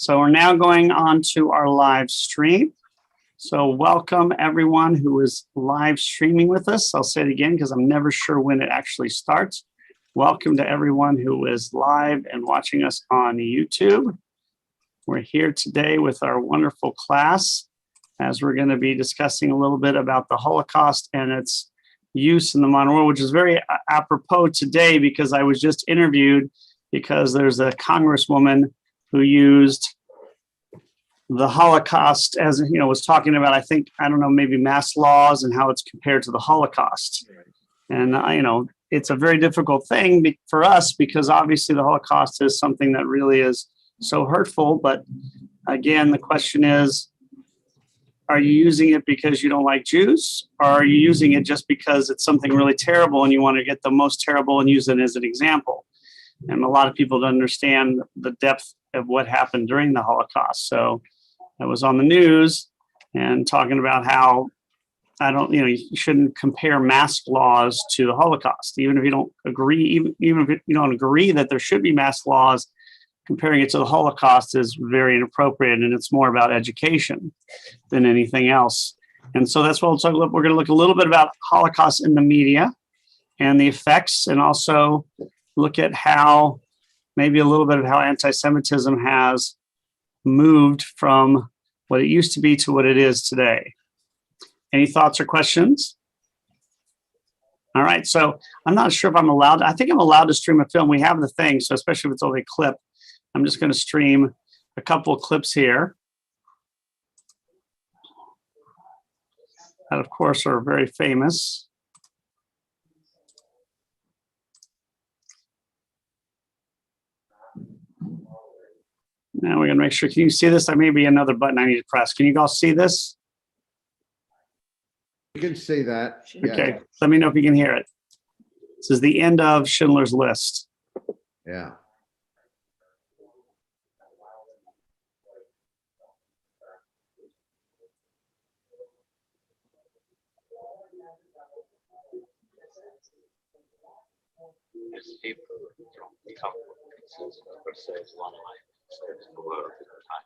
So we're now going on to our live stream. So welcome everyone who is live streaming with us. I'll say it again because I'm never sure when it actually starts. Welcome to everyone who is live and watching us on YouTube. We're here today with our wonderful class as we're going to be discussing a little bit about the Holocaust and its use in the modern world, which is very apropos today because I was just interviewed because there's a congresswoman who used the Holocaust as, you know, was talking about, I don't know, maybe mass laws and how it's compared to the Holocaust. And, you know, it's a very difficult thing for us because obviously the Holocaust is something that really is so hurtful. But again, the question is, are you using it because you don't like Jews? Or are you using it just because it's something really terrible and you want to get the most terrible and use it as an example? And a lot of people don't understand the depth of what happened during the Holocaust. So I was on the news and talking about how you shouldn't compare mask laws to the Holocaust, even if you don't agree, even if you don't agree that there should be mask laws. Comparing it to the Holocaust is very inappropriate, and it's more about education than anything else. And so that's what we're going to look a little bit about Holocaust in the media and the effects, and also look at how maybe a little bit of how anti-Semitism has moved from what it used to be to what it is today. Any thoughts or questions? All right, so I'm not sure if I'm allowed. I think I'm allowed to stream a film. We have the thing, so especially if it's only a clip, I'm just going to stream a couple of clips here that, of course, are very famous. Now we're going to make sure. Can you see this? There may be another button I need to press. Can you all see this? You can see that. Okay, Yeah. let me know if you can hear it. This is the end of Schindler's List. Yeah. As Hebrew from the Talmud, it says, "Whoever saves one life saves the world in time."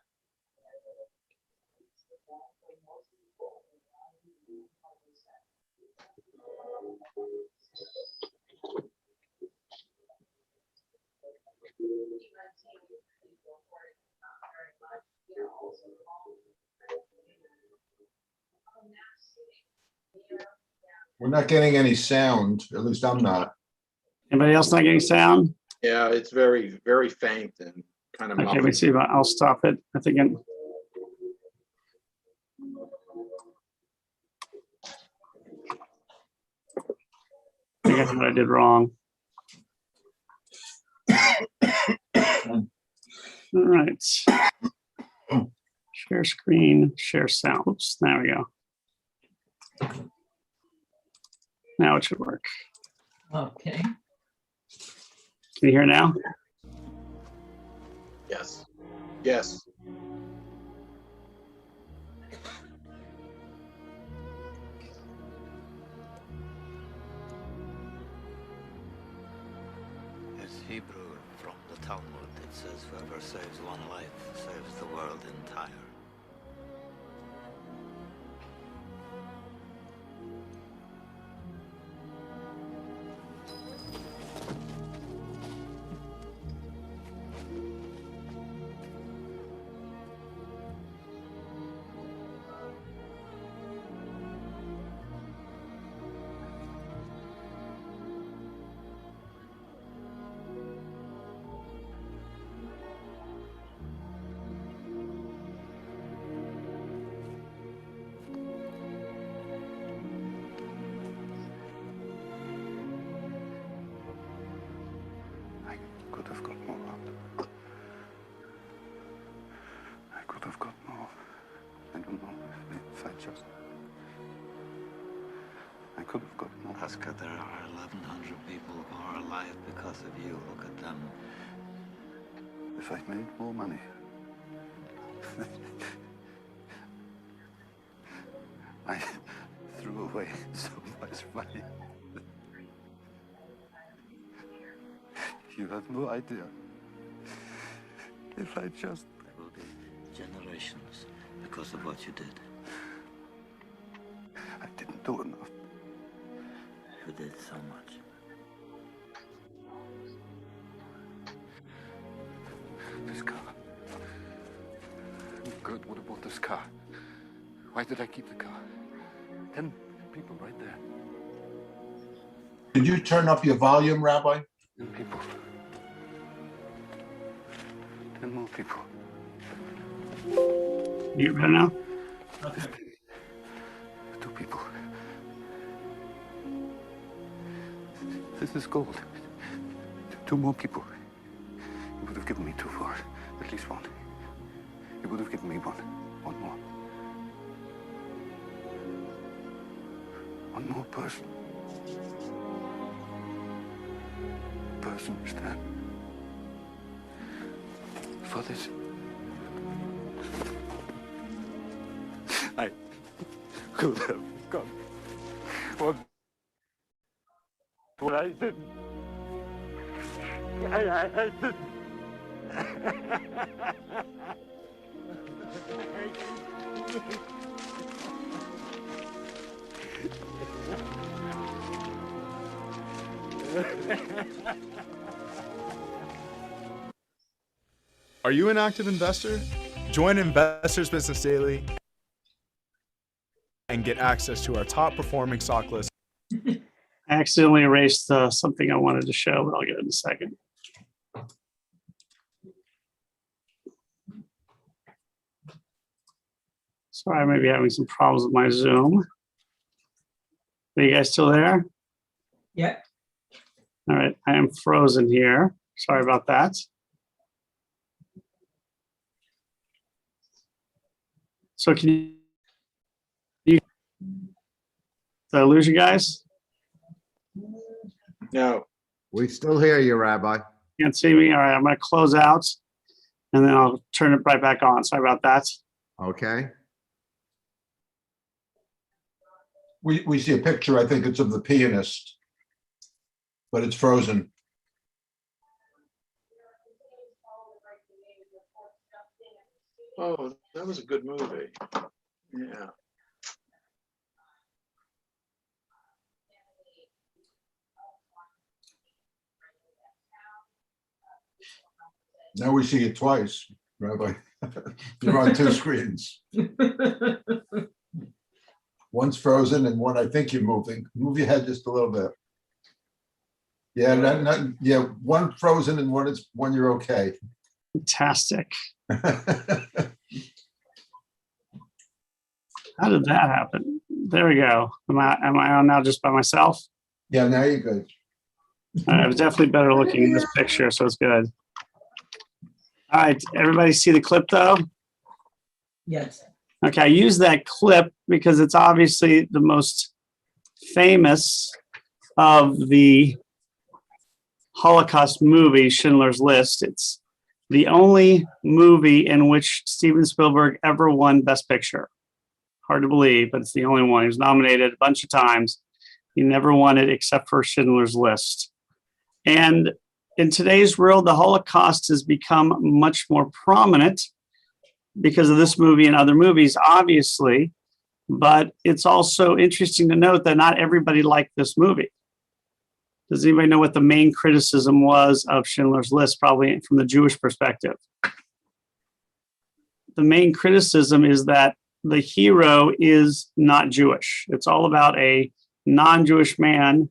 We're not getting any sound, at least I'm not. Anybody else not getting sound? Yeah, it's very, very faint and kind of Okay, let me muffled. see if I'll stop it. I think I know what I did wrong. All right. Share screen, share sound. Oops, there we go. Now it should work. Okay. Can you hear now? Yes. Yes. As Hebrew from the Talmud, it says, "Whoever saves one life saves the world entire." I could have got more out. I could have got more. I don't know if I just... I could have got more. Oscar, there are 1,100 people who are alive because of you. Look at them. If I'd made more money... I threw away so much money. You have no idea. If I just... There will be generations because of what you did. I didn't do enough. You did so much. This car. Kurt would have bought this car. Why did I keep the car? 10 people right there. Could you turn up your volume, Rabbi? 10 people. 10 more people. You better now? 2 people. This is gold. 2 more people. You would have given me 2 for it. At least 1. You would have given me 1. 1 more. 1 more person. Person, Stan. For this. I could have gone. What I didn't. I didn't. Are you an active investor? Join Investors Business Daily and get access to our top performing stock list. I accidentally erased something I wanted to show, but I'll get it in a second. Sorry, I may be having some problems with my Zoom. Are you guys still there? Yeah. All right, I am frozen here. Sorry about that. So can you, did I lose you guys? No, We still hear you, Rabbi. Can't see me? All right, I'm gonna close out and then I'll turn it right back on. Sorry about that. Okay. We see a picture, I think it's of the pianist, but it's frozen. oh, that was a good movie. Yeah. Now we see it twice, Rabbi. You're on 2 screens. One's frozen and one I think you're moving. Move your head just a little bit. Yeah, yeah, one frozen and one you're okay. Fantastic. How did that happen? There we go. Am I on now just by myself? Yeah, now you're good. I was definitely better looking in this picture, so it's good. All right, everybody see the clip though? Yes. Okay, I use that clip because it's obviously the most famous of the Holocaust movie, Schindler's List. It's the only movie in which Steven Spielberg ever won Best Picture. Hard to believe, but it's the only one. He was nominated a bunch of times. He never won it except for Schindler's List. And in today's world, the Holocaust has become much more prominent because of this movie and other movies, obviously. But it's also interesting to note that not everybody liked this movie. Does anybody know what the main criticism was of Schindler's List, probably from the Jewish perspective? The main criticism is that the hero is not Jewish. It's all about a non-Jewish man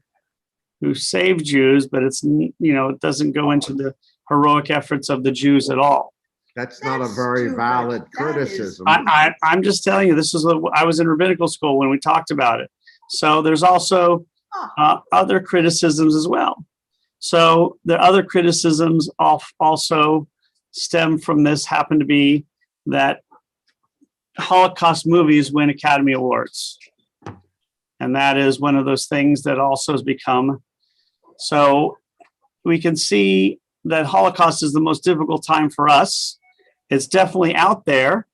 who saved Jews, but it's, it doesn't go into the heroic efforts of the Jews at all. That's not a That's very stupid. valid That is- criticism. I'm just telling you, I was in rabbinical school when we talked about it. So there's also other criticisms as well. So the other criticisms also stem from this, happen to be that Holocaust movies win Academy Awards. And that is one of those things that also has become. So we can see that Holocaust is the most difficult time for us. It's definitely out there,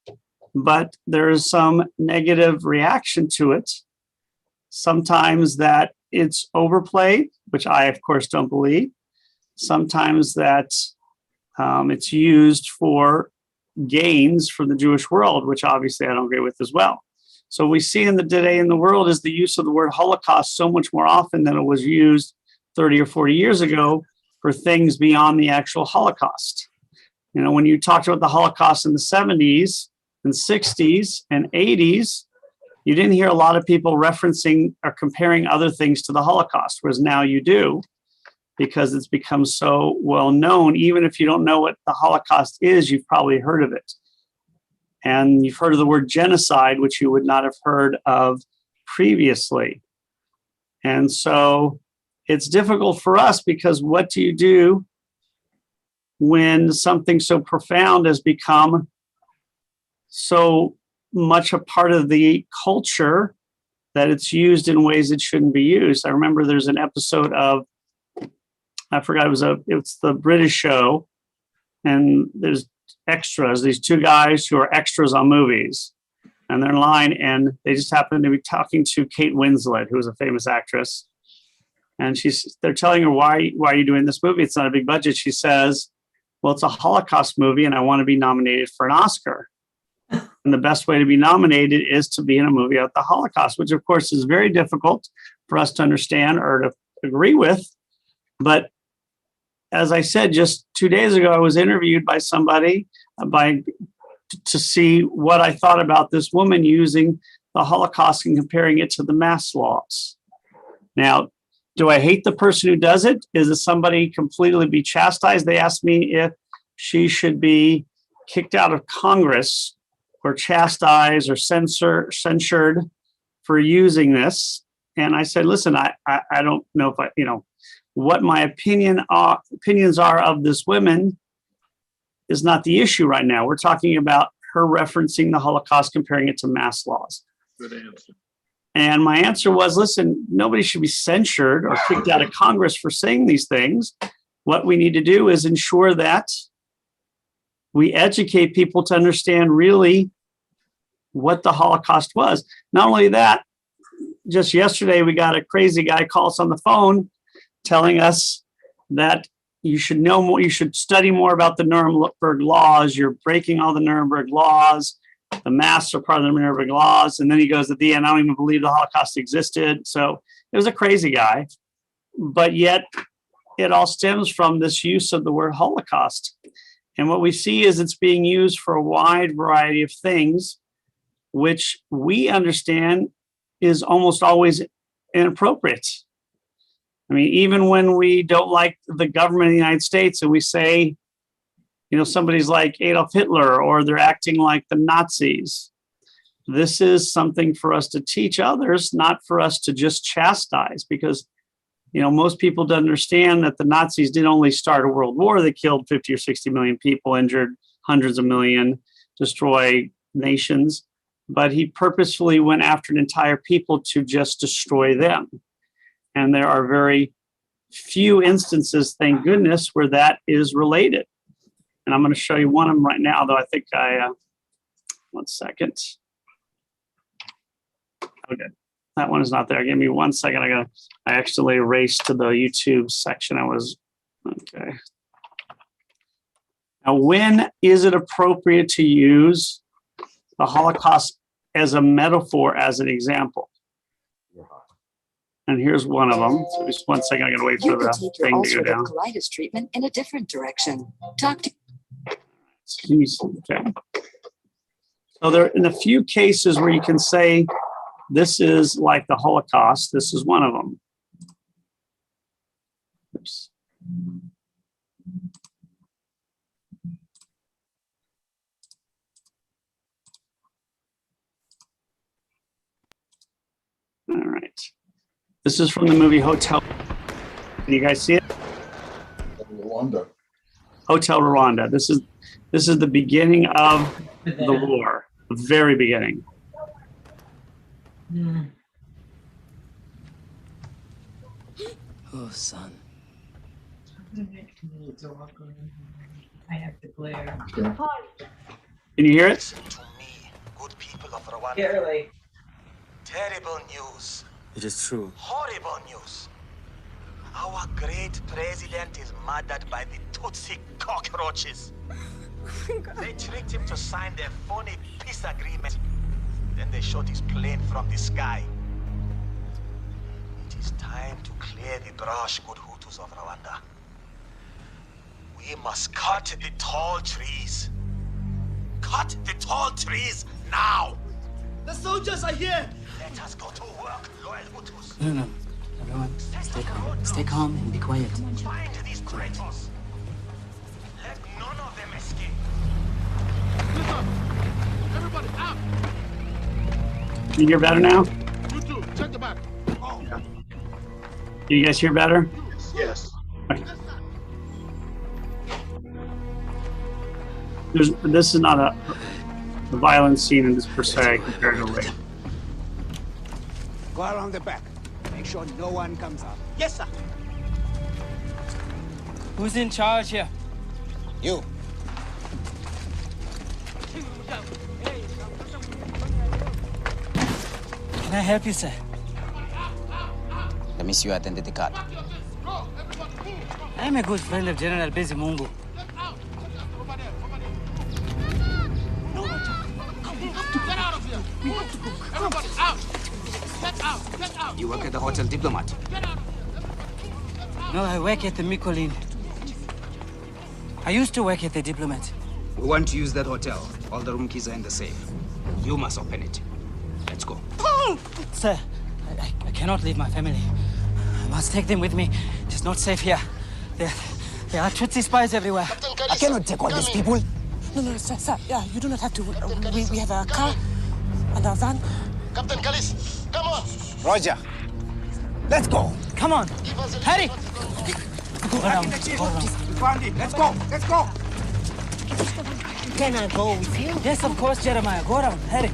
but there is some negative reaction to it. Sometimes that it's overplayed, which I, of course, don't believe. Sometimes that it's used for gains for the Jewish world, which obviously I don't agree with as well. So we see in the today in the world is the use of the word Holocaust so much more often than it was used 30 or 40 years ago for things beyond the actual Holocaust. You know, when you talked about the Holocaust in the 70s and 60s and 80s, you didn't hear a lot of people referencing or comparing other things to the Holocaust, whereas now you do, because it's become so well known. Even if you don't know what the Holocaust is, you've probably heard of it. And you've heard of the word genocide, which you would not have heard of previously. And so it's difficult for us because what do you do when something so profound has become so much a part of the culture that it's used in ways it shouldn't be used? I remember there's an episode of, I forgot, it's the British show, and there's extras, these two guys who are extras on movies, and they're in line, and they just happen to be talking to Kate Winslet, who is a famous actress. And they're telling her, why are you doing this movie? It's not a big budget. She says, well, it's a Holocaust movie and I want to be nominated for an Oscar. And the best way to be nominated is to be in a movie about the Holocaust, which of course is very difficult for us to understand or to agree with. But as I said, just 2 days ago, I was interviewed by somebody to see what I thought about this woman using the Holocaust and comparing it to the mass laws. Now, do I hate the person who does it? Is it somebody completely be chastised? They asked me if she should be kicked out of Congress or chastised or censured for using this. And I said, listen, I don't know if what my opinions are of this woman is not the issue right now. We're talking about her referencing the Holocaust, comparing it to mass laws. Good answer. And my answer was, listen, nobody should be censured or kicked out of Congress for saying these things. What we need to do is ensure that we educate people to understand really what the Holocaust was. Not only that, just yesterday, we got a crazy guy call us on the phone telling us that you should know more, you should study more about the Nuremberg laws. You're breaking all the Nuremberg laws. The masks are part of the Nuremberg laws. And then he goes at the end, I don't even believe the Holocaust existed. So it was a crazy guy. But yet it all stems from this use of the word Holocaust. And what we see is it's being used for a wide variety of things, which we understand is almost always inappropriate. I mean, even when we don't like the government of the United States and we say, somebody's like Adolf Hitler or they're acting like the Nazis, this is something for us to teach others, not for us to just chastise, because, most people don't understand that the Nazis didn't only start a world war. They killed 50 or 60 million people, injured hundreds of million, destroy nations. But he purposefully went after an entire people to just destroy them. And there are very few instances, thank goodness, where that is related. And I'm going to show you one of them right now, though I think one second. Okay, that one is not there. Give me 1 second. I actually erased to the YouTube section. Okay. Now, when is it appropriate to use the Holocaust as a metaphor, as an example? And here's one of them. So just 1 second. I got to wait for the thing to go down. Colitis treatment in a different direction. Talk to. Okay. So there, in a few cases where you can say this is like the Holocaust, this is one of them. Oops. All right. This is from the movie Hotel. Can you guys see it? Rwanda. Hotel Rwanda. This is the beginning of the war, the very beginning. Oh, son. I have to glare. Can you hear it? To me, good people of Rwanda. Barely. Terrible news. It is true. Horrible news. Our great president is murdered by the Tutsi cockroaches. They tricked him to sign their phony peace agreement. Then they shot his plane from the sky. It is time to clear the brush, good Hutus of Rwanda. We must cut the tall trees. Cut the tall trees now! The soldiers are here! Let us go to work, loyal Hutus. No. Everyone, stay calm. Stay calm and be quiet. Find these traitors. Let none of them escape. Everybody out! Can you hear better now? You two, check the back. Do you guys hear better? Yes. This is not a violent scene in this per se comparatively. Go around the back. Make sure no one comes out. Yes, sir. Who's in charge here? You. Can I help you, sir? Let me see you identity card. I'm a good friend of General Bizimungu. Get out of here! Everybody out! Get out! Get out! You work at the Hotel Diplomat. Get out! No, I work at the Mikolin. I used to work at the Diplomat. We want to use that hotel. All the room keys are in the safe. You must open it. Let's go. Sir, I cannot leave my family. I must take them with me. It is not safe here. There are Tutsi spies everywhere. I cannot take all these people. No, sir. Yeah, you do not have to. We have a car and a van. Captain Kalis, come on! Roger. Let's go. Come on, hurry! Go around. We found it. Let's go. Let's go. Can I go with you? Yes, of course, Jeremiah. Go around, hurry.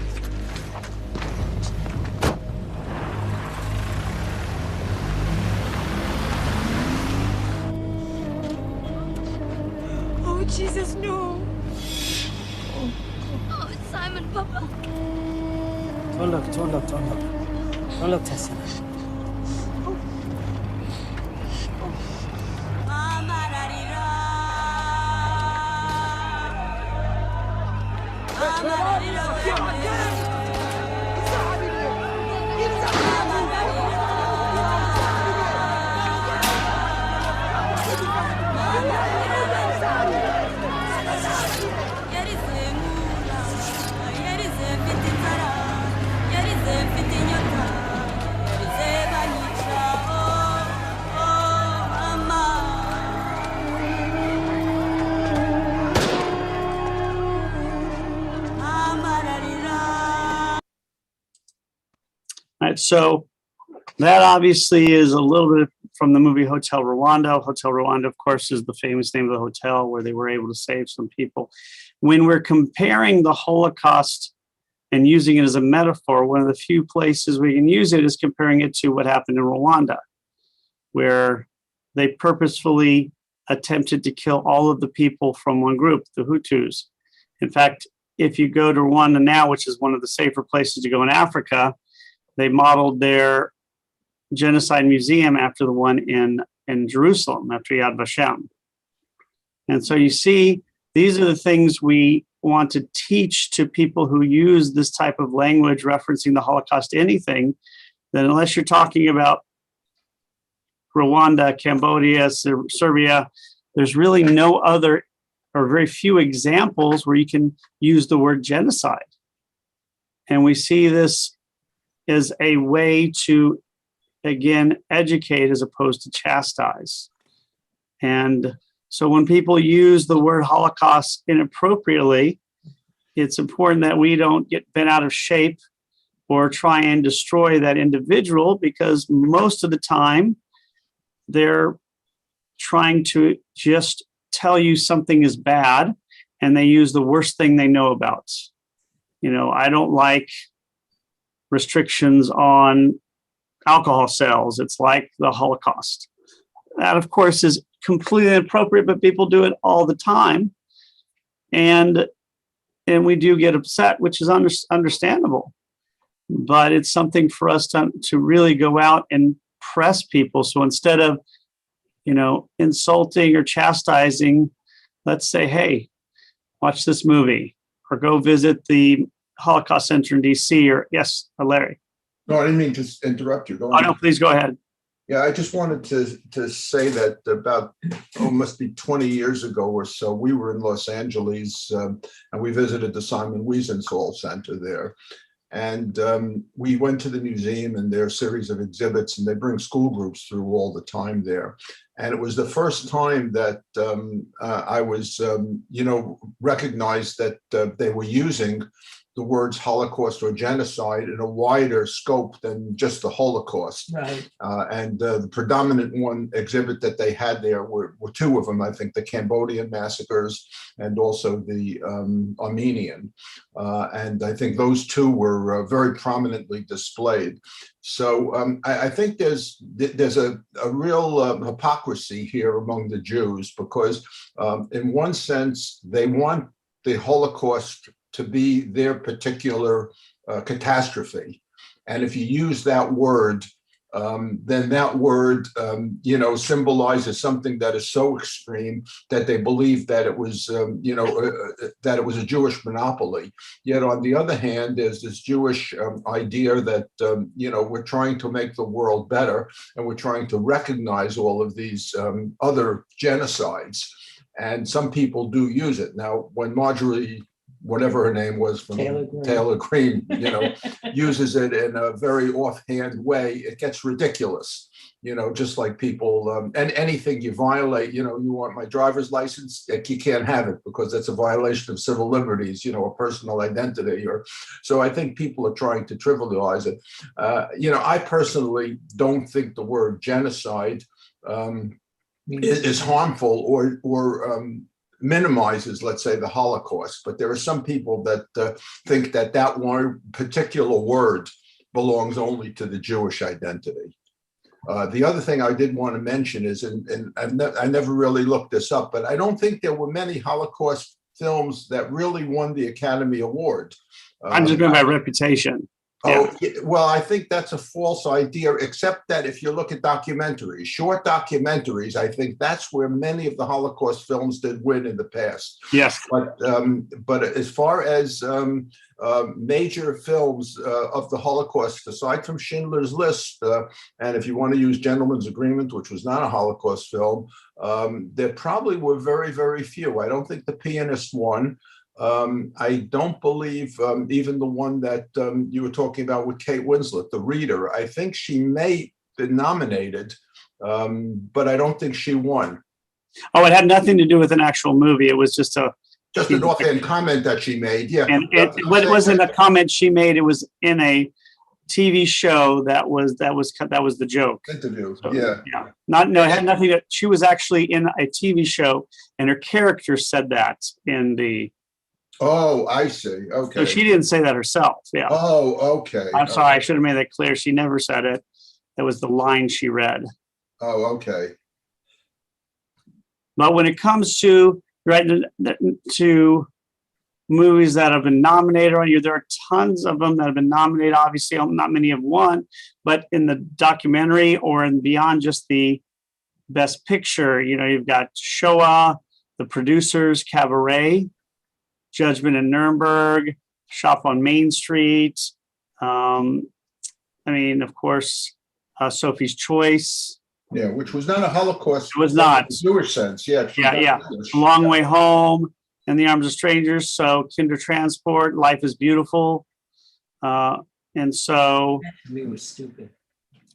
Oh, Jesus, no. Oh, Simon, Papa. Don't look. Don't look, Tessie. Right, so that obviously is a little bit from the movie Hotel Rwanda. Hotel Rwanda, of course, is the famous name of the hotel where they were able to save some people. When we're comparing the Holocaust and using it as a metaphor, one of the few places we can use it is comparing it to what happened in Rwanda, where they purposefully attempted to kill all of the people from one group, the Hutus. In fact, if you go to Rwanda now, which is one of the safer places to go in Africa, they modeled their genocide museum after the one in Jerusalem, after Yad Vashem. And so you see, these are the things we want to teach to people who use this type of language referencing the Holocaust, anything, that unless you're talking about Rwanda, Cambodia, Serbia, there's really no other or very few examples where you can use the word genocide. And we see this as a way to, again, educate as opposed to chastise. And so when people use the word Holocaust inappropriately, it's important that we don't get bent out of shape or try and destroy that individual, because most of the time they're trying to just tell you something is bad and they use the worst thing they know about. You know, I don't like restrictions on alcohol sales. It's like the Holocaust. That, of course, is completely inappropriate, but people do it all the time. And we do get upset, which is understandable. But it's something for us to really go out and press people. So instead of, you know, insulting or chastising, let's say, hey, watch this movie or go visit the Holocaust Center in DC or yes, Larry. No, I didn't mean to interrupt you. Go Oh, on. no, please go ahead. Yeah, I just wanted to say that about, must be 20 years ago or so, we were in Los Angeles and we visited the Simon Wiesenthal Center there. And we went to the museum and there are a series of exhibits and they bring school groups through all the time there. And it was the first time that I was, recognized that they were using the words Holocaust or genocide in a wider scope than just the Holocaust. Right. And the predominant one exhibit that they had there were two of them, I think, the Cambodian massacres and also the Armenian. And I think those two were very prominently displayed. So I think there's a real hypocrisy here among the Jews because in one sense, they want the Holocaust to be their particular catastrophe. And if you use that word, then that word, symbolizes something that is so extreme that they believe that it was, that it was a Jewish monopoly. Yet on the other hand, there's this Jewish idea that, we're trying to make the world better and we're trying to recognize all of these other genocides. And some people do use it. Now, when Marjorie, whatever her name was from Taylor Green, uses it in a very offhand way, it gets ridiculous, just like people, and anything you violate, you want my driver's license, you can't have it because that's a violation of civil liberties, or personal identity. So I think people are trying to trivialize it. I personally don't think the word genocide is harmful or minimizes, let's say, the Holocaust. But there are some people that think that one particular word belongs only to the Jewish identity. The other thing I did want to mention is, and I never really looked this up, but I don't think there were many Holocaust films that really won the Academy Award. I'm just going by reputation. Oh, well, I think that's a false idea, except that if you look at documentaries, short documentaries, I think that's where many of the Holocaust films did win in the past. Yes. But as far as major films of the Holocaust, aside from Schindler's List, and if you want to use Gentleman's Agreement, which was not a Holocaust film, there probably were very, very few. I don't think The Pianist won. I don't believe even the one that you were talking about with Kate Winslet, The Reader. I think she may be nominated, but I don't think she won. Oh, it had nothing to do with an actual movie. It was just an offhand comment that she made. Yeah, and it wasn't a comment she made. It was in a TV show that was the joke. Interview. So, yeah. It had nothing to. She was actually in a TV show, and her character said that in the. Oh, I see. Okay. So she didn't say that herself. Yeah. Oh, okay. I'm sorry. I should have made that clear. She never said it. That was the line she read. Oh, okay. But when it comes to to movies that have been nominated on you, there are tons of them that have been nominated. Obviously, not many have won, but in the documentary or in beyond just the Best Picture, you've got Shoah, The Producers, Cabaret, Judgment in Nuremberg, Shop on Main Street. Of course, Sophie's Choice. Yeah, which was not a Holocaust. It was not. In the Jewish sense. Yeah. Yeah. Long Way Home, In the Arms of Strangers. So Kindertransport, Life is Beautiful. And so. We were stupid.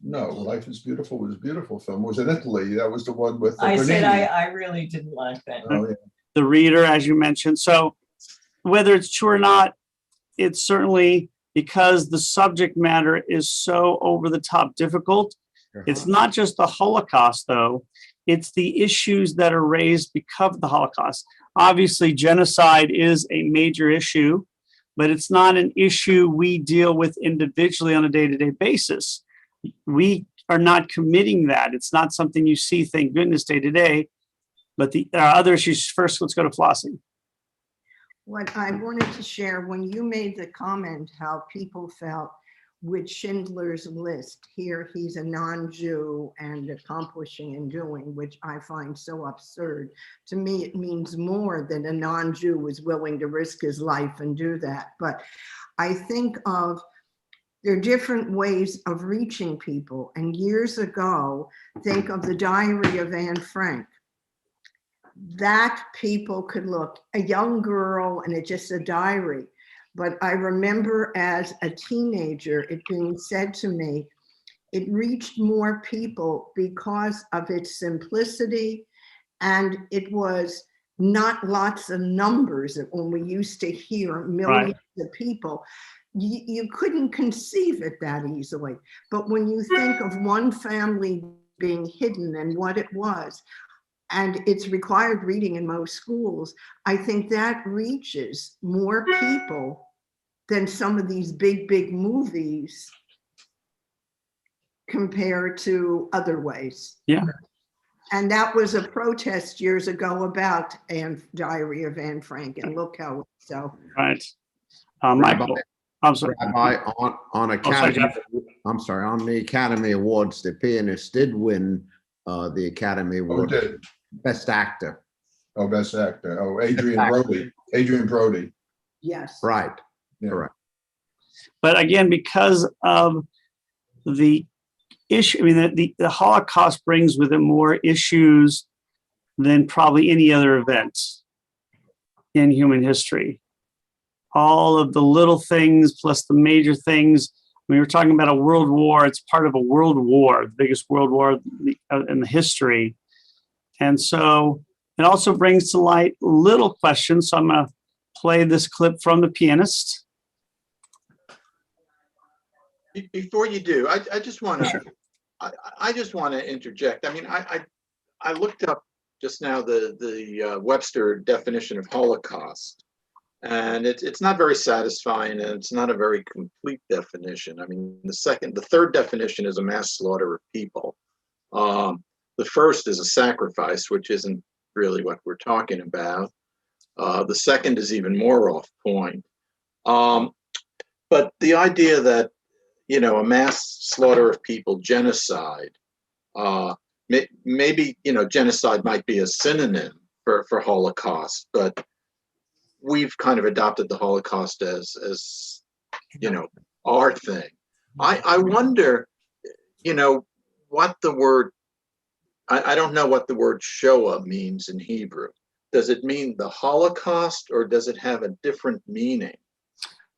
No, Life is Beautiful was a beautiful film. It was in Italy. That was the one with. I said I really didn't like that. Oh, yeah. The Reader, as you mentioned. So whether it's true or not, it's certainly because the subject matter is so over the top difficult. It's not just the Holocaust, though. It's the issues that are raised because of the Holocaust. Obviously, genocide is a major issue, but it's not an issue we deal with individually on a day-to-day basis. We are not committing that. It's not something you see, thank goodness, day-to-day. But the other issues, first, let's go to Flossie. What I wanted to share, when you made the comment how people felt with Schindler's List. Here he's a non-Jew and accomplishing and doing, which I find so absurd. To me, it means more that a non-Jew was willing to risk his life and do that. But I think of, there are different ways of reaching people. And years ago, think of the Diary of Anne Frank. That people could look, a young girl, and it's just a diary. But I remember as a teenager, it being said to me, it reached more people because of its simplicity, and it was not lots of numbers. When we used to hear millions of people, you couldn't conceive it that easily. But when you think of one family being hidden and what it was, and it's required reading in most schools, I think that reaches more people than some of these big movies compared to other ways. Yeah. And that was a protest years ago about Diary of Anne Frank, and look how, so. Right. Michael, I'm sorry. Rabbi, on Academy, I'm sorry, on the Academy Awards, the pianist did win the Academy Award. did. Best Actor. Oh, Best Actor. Oh, Adrian Brody. Adrian Brody. Yes. Right. Yeah. Correct. But again, because of the issue, I mean, the Holocaust brings with it more issues than probably any other event in human history. All of the little things plus the major things. We were talking about a world war. It's part of a world war, the biggest world war in the history. And so it also brings to light little questions. So I'm going to play this clip from the pianist. Before you do, I just want to, I just want to interject. I mean, I looked up just now the Webster definition of Holocaust, and it's not very satisfying, and it's not a very complete definition. I mean, the third definition is a mass slaughter of people. The first is a sacrifice, which isn't really what we're talking about. The second is even more off point. But the idea that, you know, a mass slaughter of people, genocide, maybe, you know, genocide might be a synonym for Holocaust, but we've kind of adopted the Holocaust as you know, our thing. I wonder, you know, what the word, I don't know what the word Shoah means in Hebrew. Does it mean the Holocaust, or does it have a different meaning?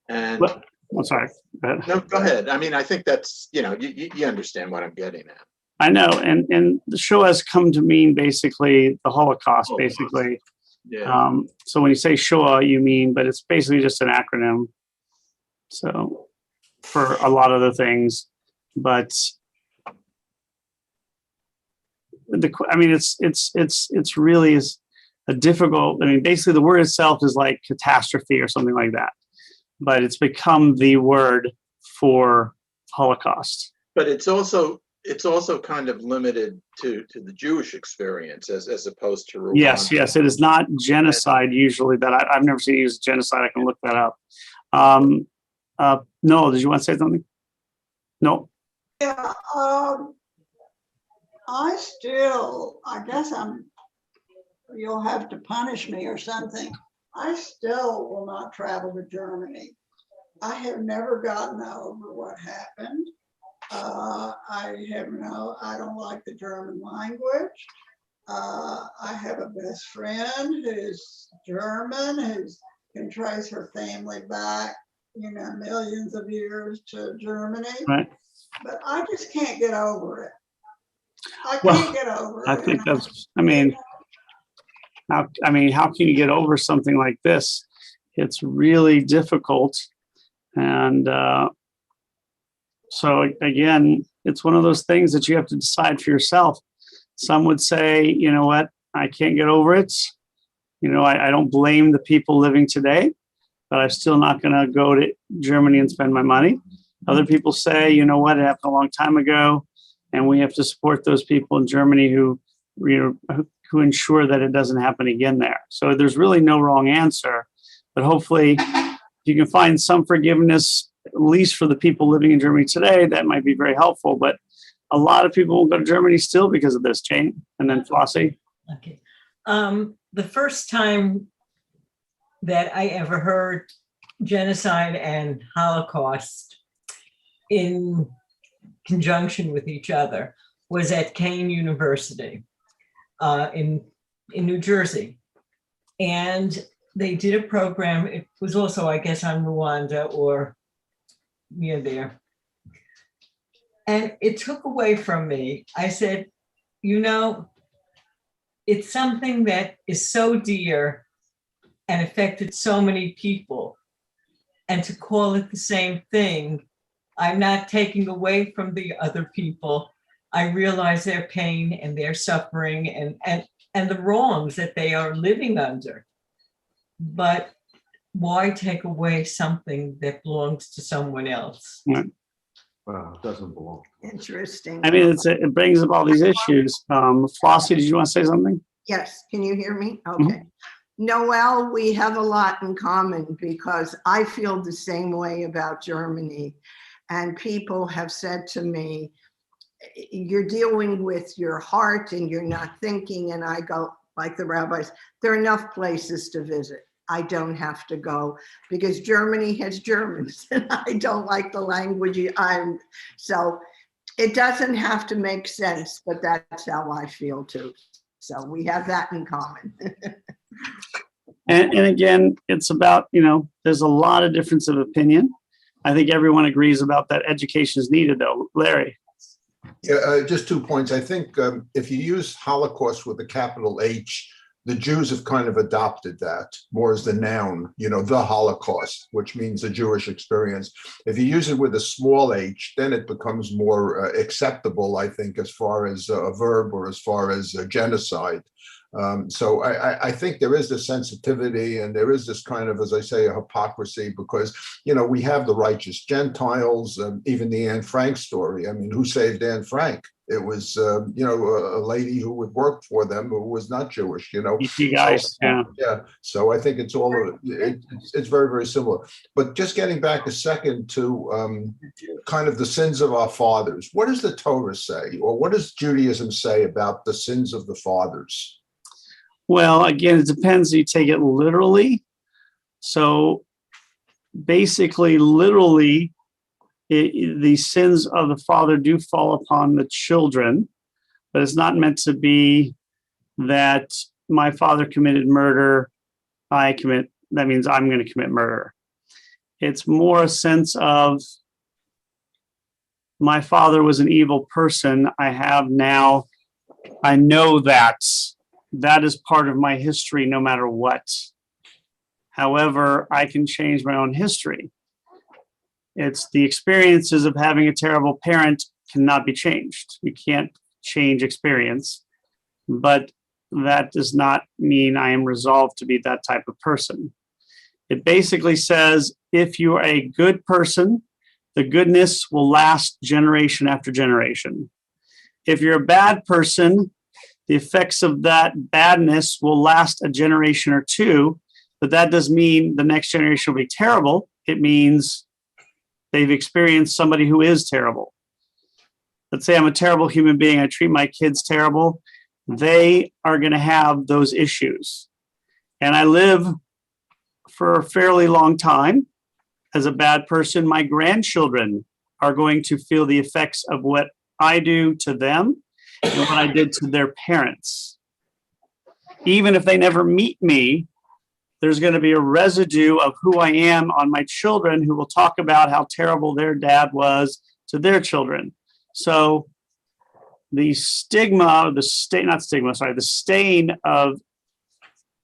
And I'm sorry. No, go ahead. I mean, I think that's, you know, you understand what I'm getting at. I know, and the Shoah has come to mean basically the Holocaust, basically. Yeah. So when you say Shoah, you mean, but it's basically just an acronym. So for a lot of the things, but I mean, it's really a difficult. I mean, basically the word itself is like catastrophe or something like that, but it's become the word for Holocaust. But it's also kind of limited to the Jewish experience as opposed to Rwanda. Yes, it is not genocide usually. That I've never seen it used genocide. I can look that up. No, did you want to say something? No. Yeah, I guess you'll have to punish me or something. I still will not travel to Germany. I have never gotten over what happened. I don't like the German language. I have a best friend who's German, who can trace her family back, you know, millions of years to Germany. Right. But I just can't get over it. I can't get over it. I think that's, how can you get over something like this? It's really difficult. And so again, it's one of those things that you have to decide for yourself. Some would say, you know what, I can't get over it. You know, I don't blame the people living today, but I'm still not going to go to Germany and spend my money. Other people say, you know what, it happened a long time ago, and we have to support those people in Germany who ensure that it doesn't happen again there. So there's really no wrong answer, but hopefully you can find some forgiveness at least for the people living in Germany today, that might be very helpful. But a lot of people will go to Germany still because of this, Jane. And then Flossie. Okay. The first time that I ever heard genocide and Holocaust in conjunction with each other was at Kane University in New Jersey. And they did a program. It was also, I guess, on Rwanda or near there. And it took away from me. I said, you know, it's something that is so dear and affected so many people. And to call it the same thing, I'm not taking away from the other people. I realize their pain and their suffering and the wrongs that they are living under. But why take away something that belongs to someone else? Well, it doesn't belong. Interesting. I mean, it brings up all these issues. Flossie, did you want to say something? Yes, can you hear me? Okay. Noelle, we have a lot in common because I feel the same way about Germany. And people have said to me, you're dealing with your heart and you're not thinking. And I go, like the rabbis, there are enough places to visit. I don't have to go because Germany has Germans and I don't like the language. So it doesn't have to make sense, but that's how I feel too. So we have that in common. And again, it's about, there's a lot of difference of opinion. I think everyone agrees about that education is needed though. Larry. Yeah, just 2 points. I think if you use Holocaust with a capital H, the Jews have kind of adopted that more as the noun, the Holocaust, which means a Jewish experience. If you use it with a small h, then it becomes more acceptable, I think, as far as a verb or as far as genocide. So I think there is this sensitivity and there is this kind of, as I say, a hypocrisy because, we have the righteous Gentiles, even the Anne Frank story. I mean, who saved Anne Frank? It was, a lady who would work for them who was not Jewish, You guys, so, yeah. So I think it's all, it's very, very similar. But just getting back a second to kind of the sins of our fathers. What does the Torah say? Or what does Judaism say about the sins of the fathers? Well, again, it depends. You take it literally. So basically, literally, the sins of the father do fall upon the children, but it's not meant to be that my father committed murder, that means I'm going to commit murder. It's more a sense of my father was an evil person. I know that is part of my history no matter what. However, I can change my own history. It's the experiences of having a terrible parent cannot be changed. We can't change experience, but that does not mean I am resolved to be that type of person. It basically says, if you are a good person, the goodness will last generation after generation. If you're a bad person, the effects of that badness will last a generation or two, but that doesn't mean the next generation will be terrible. It means they've experienced somebody who is terrible. Let's say I'm a terrible human being. I treat my kids terrible. They are going to have those issues. And I live for a fairly long time as a bad person. My grandchildren are going to feel the effects of what I do to them and what I did to their parents. Even if they never meet me, there's going to be a residue of who I am on my children who will talk about how terrible their dad was to their children. So the stain of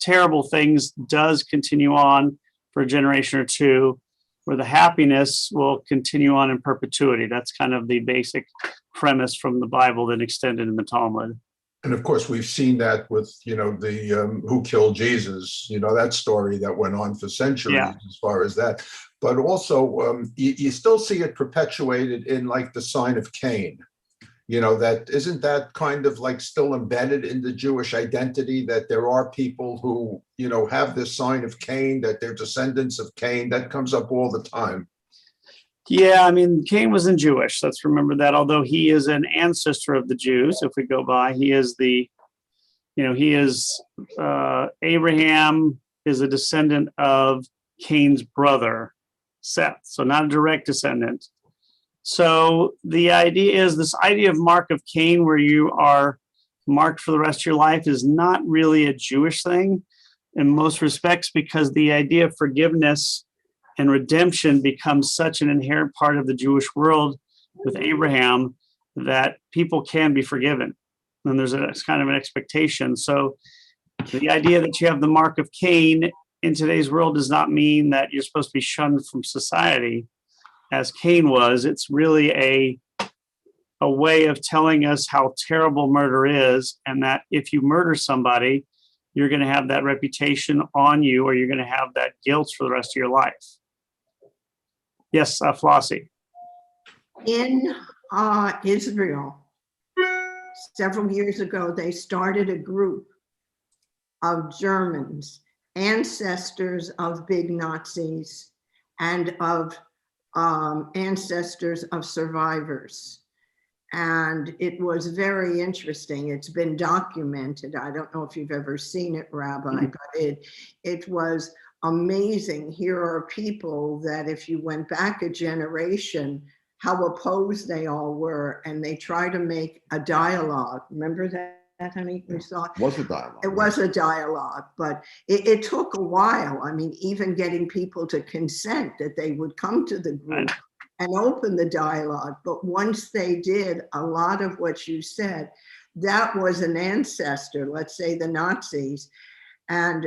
terrible things does continue on for a generation or two, where the happiness will continue on in perpetuity. That's kind of the basic premise from the Bible that extended in the Talmud. And of course, we've seen that with, the who killed Jesus, that story that went on for centuries as far as that. But also, you still see it perpetuated in like the sign of Cain. That isn't that kind of like still embedded in the Jewish identity, that there are people who, have this sign of Cain, that they're descendants of Cain. That comes up all the time. Yeah, I mean, Cain wasn't Jewish. Let's remember that. Although he is an ancestor of the Jews, if we go by, he is Abraham is a descendant of Cain's brother, Seth. So not a direct descendant. So the idea is this idea of mark of Cain, where you are marked for the rest of your life, is not really a Jewish thing in most respects, because the idea of forgiveness and redemption becomes such an inherent part of the Jewish world with Abraham that people can be forgiven. And there's a kind of an expectation. So the idea that you have the mark of Cain in today's world does not mean that you're supposed to be shunned from society as Cain was. It's really a way of telling us how terrible murder is, and that if you murder somebody, you're going to have that reputation on you, or you're going to have that guilt for the rest of your life. Yes, Flossie. In Israel, several years ago, they started a group of Germans, ancestors of big Nazis and of ancestors of survivors. And it was very interesting. It's been documented. I don't know if you've ever seen it, Rabbi, but it was amazing. Here are people that if you went back a generation, how opposed they all were, and they try to make a dialogue. Remember that, honey? We saw It was a dialogue. It was a dialogue, but it took a while. I mean, even getting people to consent that they would come to the group and open the dialogue. But once they did, a lot of what you said, that was an ancestor, let's say the Nazis. And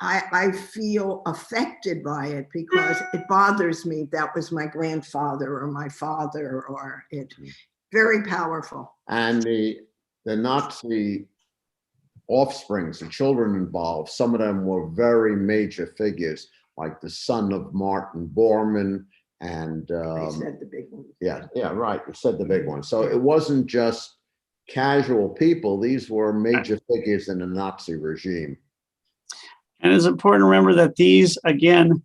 I feel affected by it because it bothers me. That was my grandfather or my father, or it very powerful. And the Nazi offsprings, the children involved, some of them were very major figures, like the son of Martin Bormann. And I said the big one. Yeah, right. You said the big one. So it wasn't just casual people. These were major figures in the Nazi regime. And it's important to remember that these, again,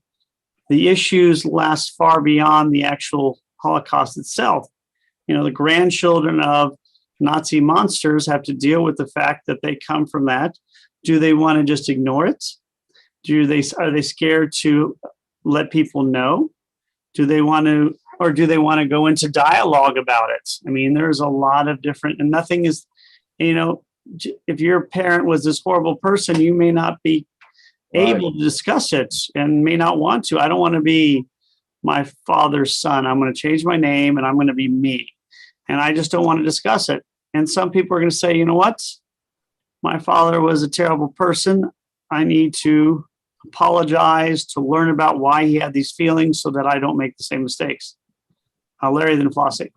the issues last far beyond the actual Holocaust itself. You know, the grandchildren of Nazi monsters have to deal with the fact that they come from that. Do they want to just ignore it? Are they scared to let people know? Do they want to go into dialogue about it? I mean, there's a lot of different, and nothing is, if your parent was this horrible person, you may not be able to discuss it and may not want to. I don't want to be my father's son. I'm going to change my name and I'm going to be me. And I just don't want to discuss it. And some people are going to say, you know what? My father was a terrible person. I need to apologize, to learn about why he had these feelings so that I don't make the same mistakes. Larry, then Flossie.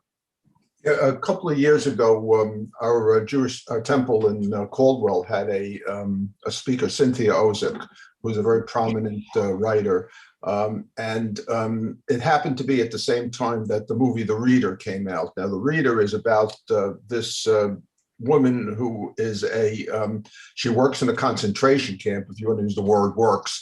Yeah, a couple of years ago, our Jewish temple in Caldwell had a speaker, Cynthia Ozick, who's a very prominent writer. And it happened to be at the same time that the movie The Reader came out. Now, The Reader is about this woman who is she works in a concentration camp, if you want to use the word works.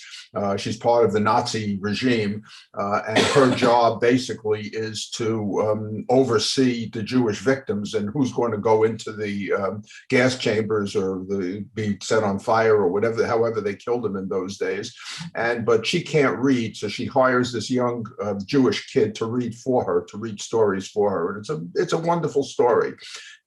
She's part of the Nazi regime, and her job basically is to oversee the Jewish victims and who's going to go into the gas chambers or be set on fire or whatever, however they killed them in those days. But she can't read, so she hires this young Jewish kid to read for her, to read stories for her, and it's a wonderful story.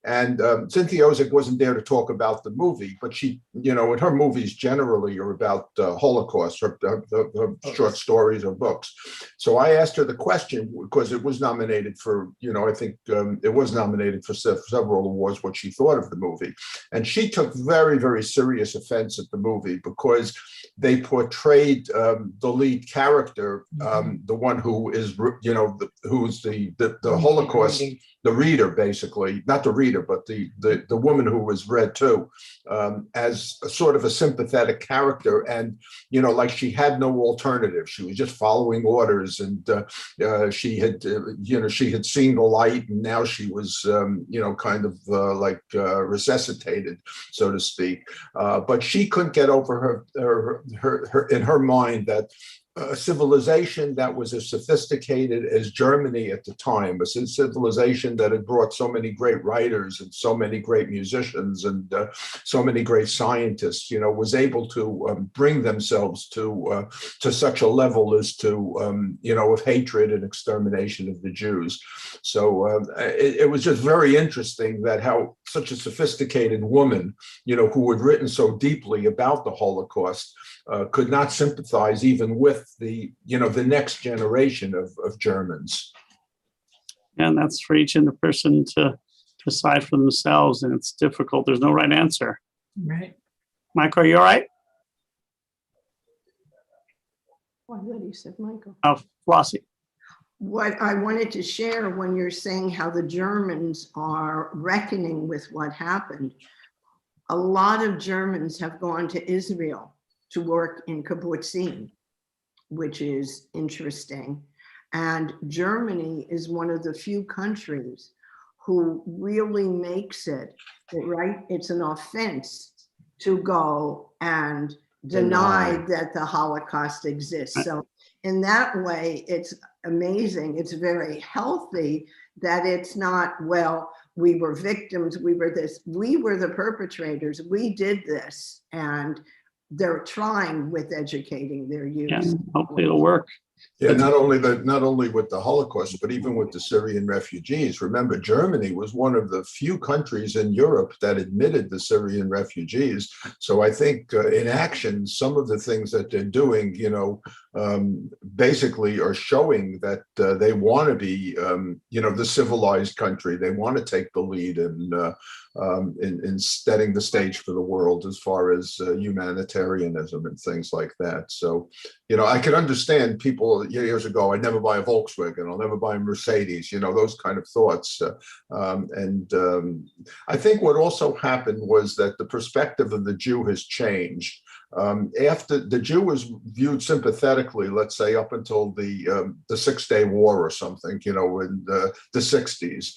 And Cynthia Ozick wasn't there to talk about the movie, but she, and her movies generally are about Holocaust, or the short stories or books. So I asked her the question, because it was nominated for, I think it was nominated for several awards, what she thought of the movie. And she took very, very serious offense at the movie because they portrayed the lead character, the one who is, who's the Holocaust, the reader, basically, not the reader, but the woman who was read to, as a sort of a sympathetic character. And, like she had no alternative. She was just following orders, and she had seen the light, and now she was, kind of resuscitated, so to speak. But she couldn't get over her in her mind that a civilization that was as sophisticated as Germany at the time, a civilization that had brought so many great writers and so many great musicians and so many great scientists, was able to bring themselves to such a level as to, of hatred and extermination of the Jews. So it was just very interesting that how such a sophisticated woman, who had written so deeply about the Holocaust, could not sympathize even with the next generation of Germans. And that's for each and the person to decide for themselves, and it's difficult. There's no right answer. Right. Michael, are you all right? Oh, I thought you said Michael. Flossie. What I wanted to share when you're saying how the Germans are reckoning with what happened, a lot of Germans have gone to Israel to work in kibbutzim, which is interesting. And Germany is one of the few countries who really makes it, right? It's an offense to go and deny that the Holocaust exists. So in that way, it's amazing. It's very healthy that it's not, well, we were victims, we were this, we were the perpetrators, we did this. And they're trying with educating their youth. Yeah, hopefully it'll work. Yeah, not only with the Holocaust, but even with the Syrian refugees. Remember, Germany was one of the few countries in Europe that admitted the Syrian refugees. So I think in action, some of the things that they're doing, basically are showing that they want to be, the civilized country. They want to take the lead in setting the stage for the world as far as humanitarianism and things like that. So, I could understand people years ago, I'd never buy a Volkswagen, I'll never buy a Mercedes, those kind of thoughts. I think what also happened was that the perspective of the Jew has changed. After the Jew was viewed sympathetically, let's say up until the 6-Day War or something, in the 60s,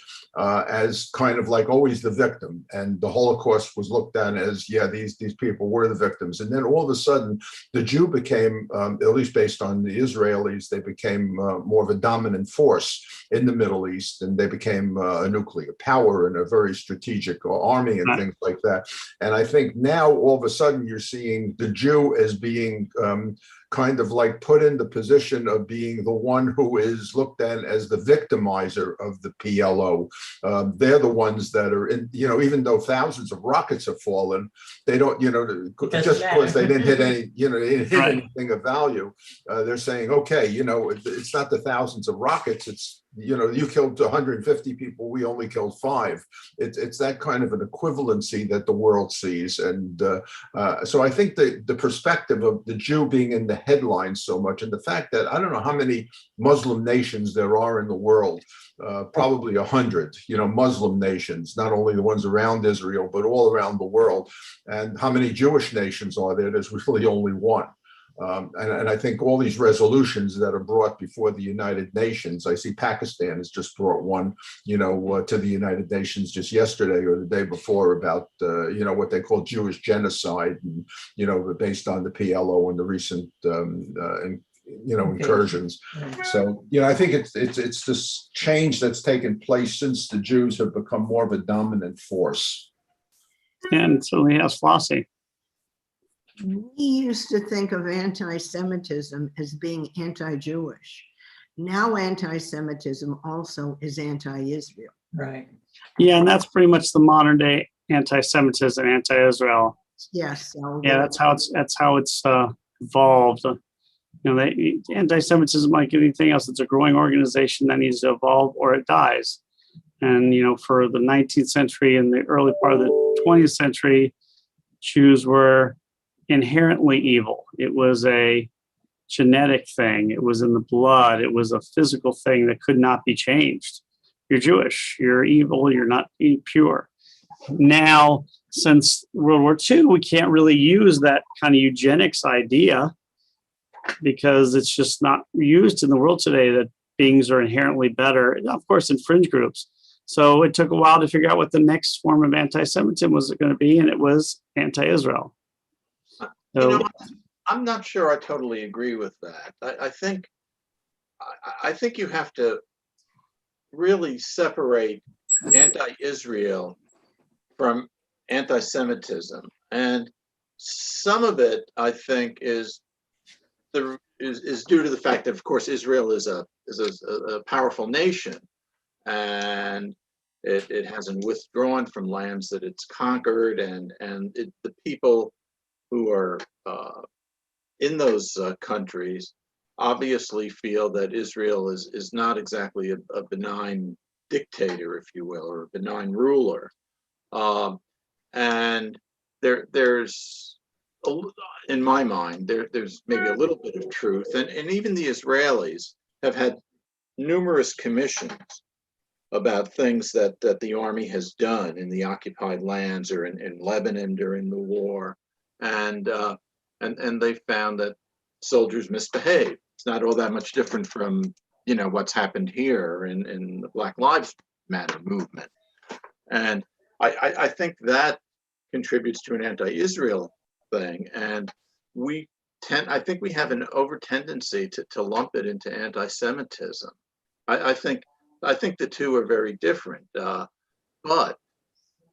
as kind of like always the victim, and the Holocaust was looked at as, these people were the victims. And then all of a sudden, the Jew became, at least based on the Israelis, they became more of a dominant force in the Middle East, and they became a nuclear power and a very strategic army and things like that. And I think now all of a sudden you're seeing the Jew as being kind of like put in the position of being the one who is looked at as the victimizer of the PLO. They're the ones that are in, even though thousands of rockets have fallen, they don't, just because they didn't hit any, they didn't hit anything of value. They're saying, okay, it's not the thousands of rockets, it's, you killed 150 people, we only killed 5. It's that kind of an equivalency that the world sees. And so I think the perspective of the Jew being in the headlines so much, and the fact that I don't know how many Muslim nations there are in the world, probably 100, Muslim nations, not only the ones around Israel, but all around the world. And how many Jewish nations are there? There's really only one. And I think all these resolutions that are brought before the United Nations, I see Pakistan has just brought one, to the United Nations just yesterday or the day before about, what they call Jewish genocide, and, based on the PLO and the recent, incursions. So, I think it's this change that's taken place since the Jews have become more of a dominant force. And so he has Flossie. We used to think of anti-Semitism as being anti-Jewish. Now anti-Semitism also is anti-Israel. Right. Yeah, and that's pretty much the modern day anti-Semitism, anti-Israel. Yes. So yeah, that's how it's evolved. Anti-Semitism, like anything else, it's a growing organization that needs to evolve or it dies. And for the 19th century and the early part of the 20th century, Jews were inherently evil. It was a genetic thing. It was in the blood. It was a physical thing that could not be changed. You're Jewish. You're evil. You're not pure. Now, since World War II, we can't really use that kind of eugenics idea because it's just not used in the world today that beings are inherently better. Of course, in fringe groups. So it took a while to figure out what the next form of anti-Semitism was going to be, and it was anti-Israel. So, I'm not sure I totally agree with that. I think you have to really separate anti-Israel from anti-Semitism, and some of it, I think, is due to the fact that, of course, Israel is a powerful nation, and it hasn't withdrawn from lands that it's conquered, and the people who are in those countries obviously feel that Israel is not exactly a benign dictator, if you will, or a benign ruler. And there's, in my mind, there's maybe a little bit of truth. And even the Israelis have had numerous commissions about things that the army has done in the occupied lands or in Lebanon during the war. And they found that soldiers misbehave. It's not all that much different from, what's happened here in the Black Lives Matter movement. And I think that contributes to an anti-Israel thing. And I think we have an over tendency to lump it into anti-Semitism. I think the two are very different. But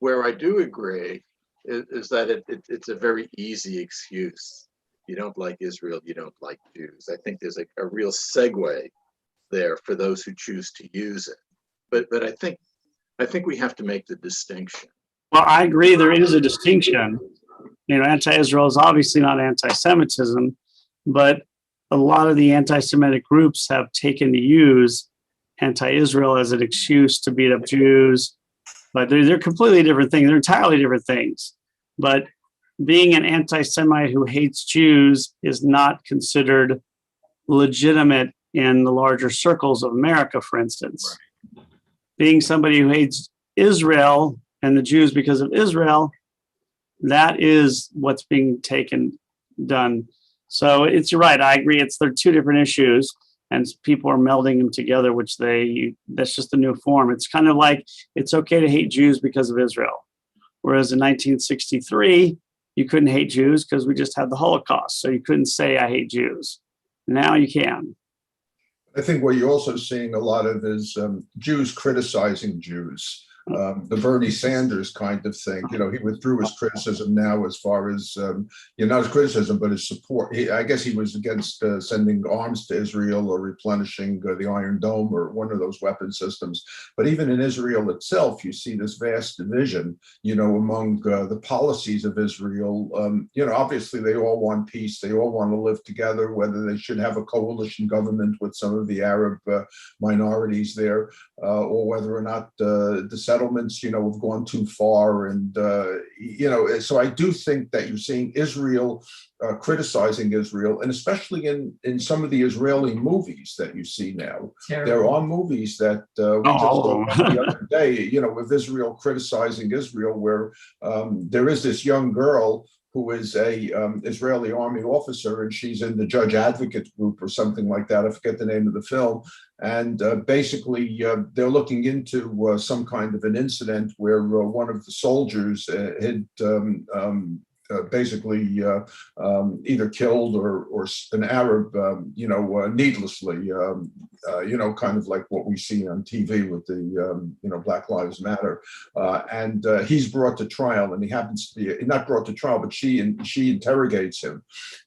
where I do agree is that it's a very easy excuse. You don't like Israel, you don't like Jews. I think there's a real segue there for those who choose to use it. But I think we have to make the distinction. Well, I agree there is a distinction. Anti-Israel is obviously not anti-Semitism, but a lot of the anti-Semitic groups have taken to use anti-Israel as an excuse to beat up Jews. But they're completely different things. They're entirely different things. But being an anti-Semite who hates Jews is not considered legitimate in the larger circles of America, for instance. Right. Being somebody who hates Israel and the Jews because of Israel, that is what's being done. So you're right. I agree. They're two different issues, and people are melding them together, that's just the new form. It's kind of like it's okay to hate Jews because of Israel. Whereas in 1963, you couldn't hate Jews because we just had the Holocaust. So you couldn't say, I hate Jews. Now you can. I think what you're also seeing a lot of is Jews criticizing Jews. The Bernie Sanders kind of thing. He withdrew his criticism now as far as, not his criticism, but his support. I guess he was against sending arms to Israel or replenishing the Iron Dome or one of those weapon systems. But even in Israel itself, you see this vast division, among the policies of Israel. Obviously they all want peace. They all want to live together, whether they should have a coalition government with some of the Arab minorities there, or whether or not the settlements, have gone too far. And, so I do think that you're seeing Israel criticizing Israel, and especially in some of the Israeli movies that you see now. Terrible. There are movies that we just saw the other day, with Israel criticizing Israel, where there is this young girl who is a Israeli army officer, and she's in the judge advocate group or something like that. I forget the name of the film. And basically, they're looking into some kind of an incident where one of the soldiers had basically either killed or an Arab, needlessly, kind of like what we see on TV with the, Black Lives Matter. And he's brought to trial, and he happens to be not brought to trial, but she interrogates him,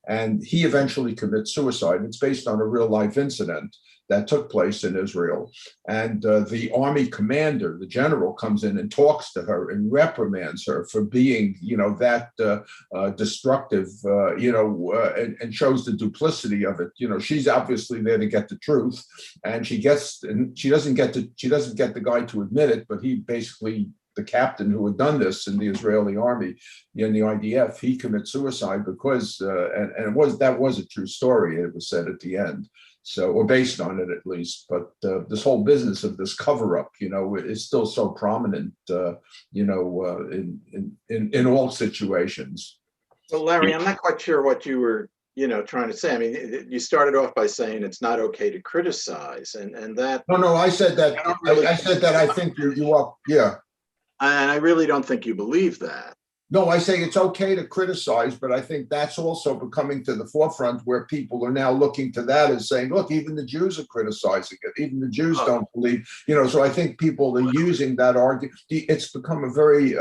and he eventually commits suicide. It's based on a real life incident that took place in Israel. And the army commander, the general, comes in and talks to her and reprimands her for being, that destructive, and shows the duplicity of it. She's obviously there to get the truth, and she doesn't get the guy to admit it, but he basically, the captain who had done this in the Israeli army, in the IDF, he commits suicide because, that was a true story. It was said at the end. So, or based on it at least, but this whole business of this cover-up, is still so prominent, in all situations. Well, Larry, I'm not quite sure what you were, trying to say. I mean, you started off by saying it's not okay to criticize, and that. No, I said that. I said that. I think you are, yeah. And I really don't think you believe that. No, I say it's okay to criticize, but I think that's also becoming to the forefront where people are now looking to that as saying, look, even the Jews are criticizing it. Even the Jews don't believe, so I think people are using that argument. It's become a very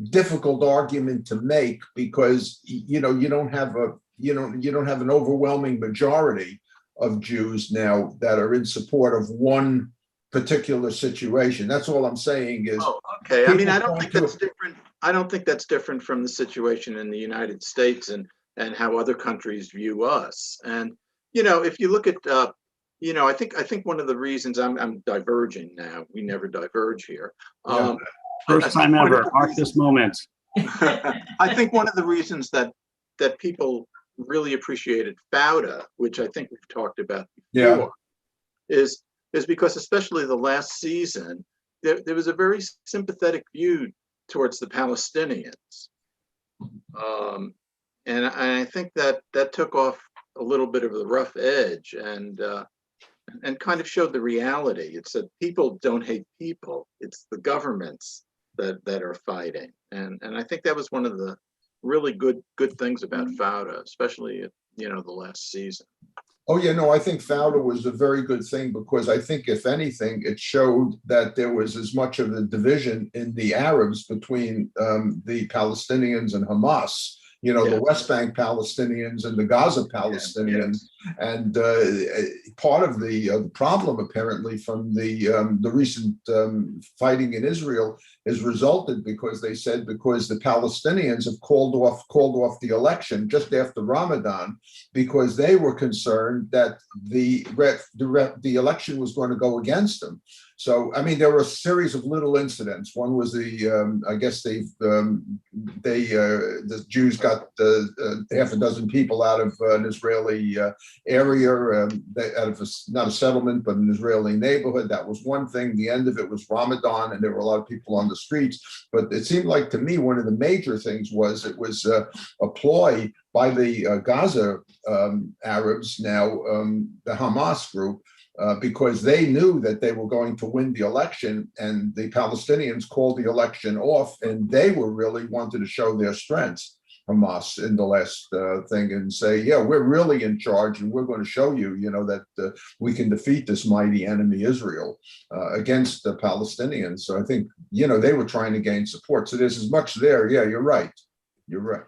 difficult argument to make because, you don't have an overwhelming majority of Jews now that are in support of one particular situation. That's all I'm saying is. Oh, okay. I mean, I don't think that's different. I don't think that's different from the situation in the United States and how other countries view us. And if you look at I think one of the reasons I'm diverging now. We never diverge here. First time ever. Mark this moment. I think one of the reasons that people really appreciated Fauda, which I think we've talked about before, is because especially the last season, there was a very sympathetic view towards the Palestinians. And I think that took off a little bit of the rough edge and kind of showed the reality. It's that people don't hate people. It's the governments that are fighting. And I think that was one of the really good things about Fauda, especially the last season. Oh, yeah, no, I think Fauda was a very good thing because I think, if anything, it showed that there was as much of a division in the Arabs between the Palestinians and Hamas. The West Bank Palestinians and the Gaza Palestinians. And part of the problem, apparently, from the recent fighting in Israel is resulted because they said because the Palestinians have called off the election just after Ramadan because they were concerned that the election was going to go against them. So, I mean, there were a series of little incidents. One was the Jews got half a dozen people out of an Israeli area, out of not a settlement, but an Israeli neighborhood. That was one thing. The end of it was Ramadan, and there were a lot of people on the streets. But it seemed like to me one of the major things was it was a ploy by the Gaza Arabs, now the Hamas group, because they knew that they were going to win the election, and the Palestinians called the election off, and they were really wanted to show their strengths, Hamas, in the last thing, and say, yeah, we're really in charge, and we're going to show you, that we can defeat this mighty enemy, Israel, against the Palestinians. So I think, they were trying to gain support. So there's as much there. Yeah, you're right. You're right.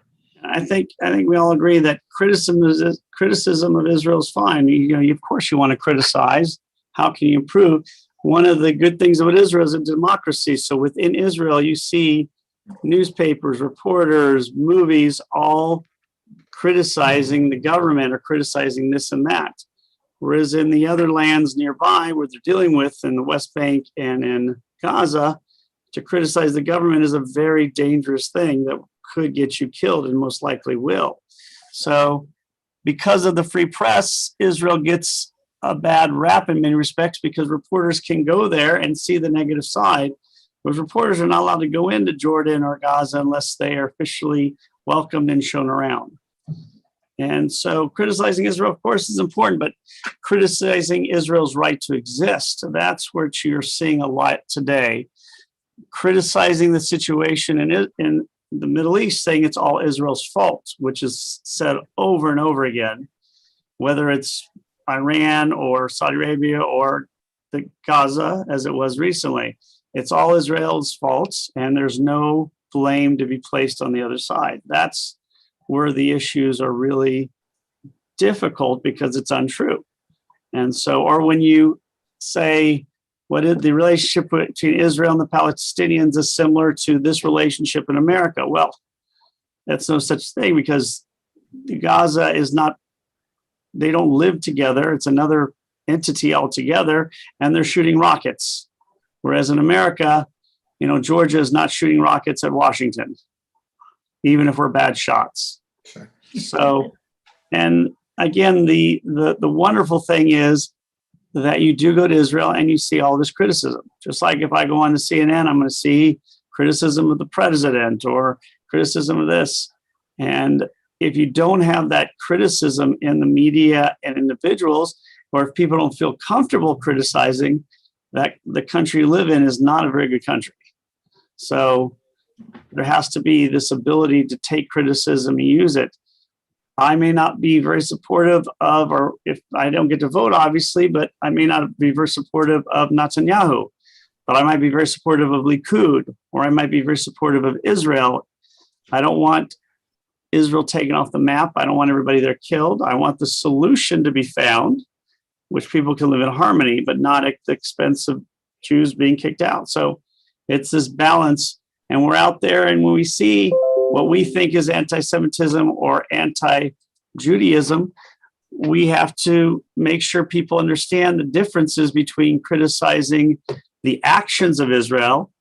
I think we all agree that criticism of Israel is fine. Of course you want to criticize. How can you improve? One of the good things about Israel is a democracy. So within Israel, you see newspapers, reporters, movies, all criticizing the government or criticizing this and that. Whereas in the other lands nearby where they're dealing with in the West Bank and in Gaza, to criticize the government is a very dangerous thing that could get you killed and most likely will. So because of the free press, Israel gets a bad rap in many respects because reporters can go there and see the negative side. But reporters are not allowed to go into Jordan or Gaza unless they are officially welcomed and shown around. And so criticizing Israel, of course, is important, but criticizing Israel's right to exist, that's what you're seeing a lot today. Criticizing the situation in the Middle East, saying it's all Israel's fault, which is said over and over again, whether it's Iran or Saudi Arabia or the Gaza, as it was recently. It's all Israel's fault, and there's no blame to be placed on the other side. That's where the issues are really difficult because it's untrue. And so, or when you say, what is the relationship between Israel and the Palestinians is similar to this relationship in America? Well, that's no such thing because Gaza is not, they don't live together. It's another entity altogether, and they're shooting rockets. Whereas in America, Georgia is not shooting rockets at Washington, even if we're bad shots. Sure. So, and again, the wonderful thing is that you do go to Israel and you see all this criticism. Just like if I go on to CNN, I'm going to see criticism of the president or criticism of this. And if you don't have that criticism in the media and individuals, or if people don't feel comfortable criticizing, that the country you live in is not a very good country. So There has to be this ability to take criticism and use it. I may not be very supportive of, or if I don't get to vote, obviously, but I may not be very supportive of Netanyahu, but I might be very supportive of Likud, or I might be very supportive of Israel. I don't want Israel taken off the map. I don't want everybody there killed. I want the solution to be found, which people can live in harmony, but not at the expense of Jews being kicked out. So it's this balance. And we're out there, and when we see what we think is anti-Semitism or anti-Judaism, we have to make sure people understand the differences between criticizing the actions of Israel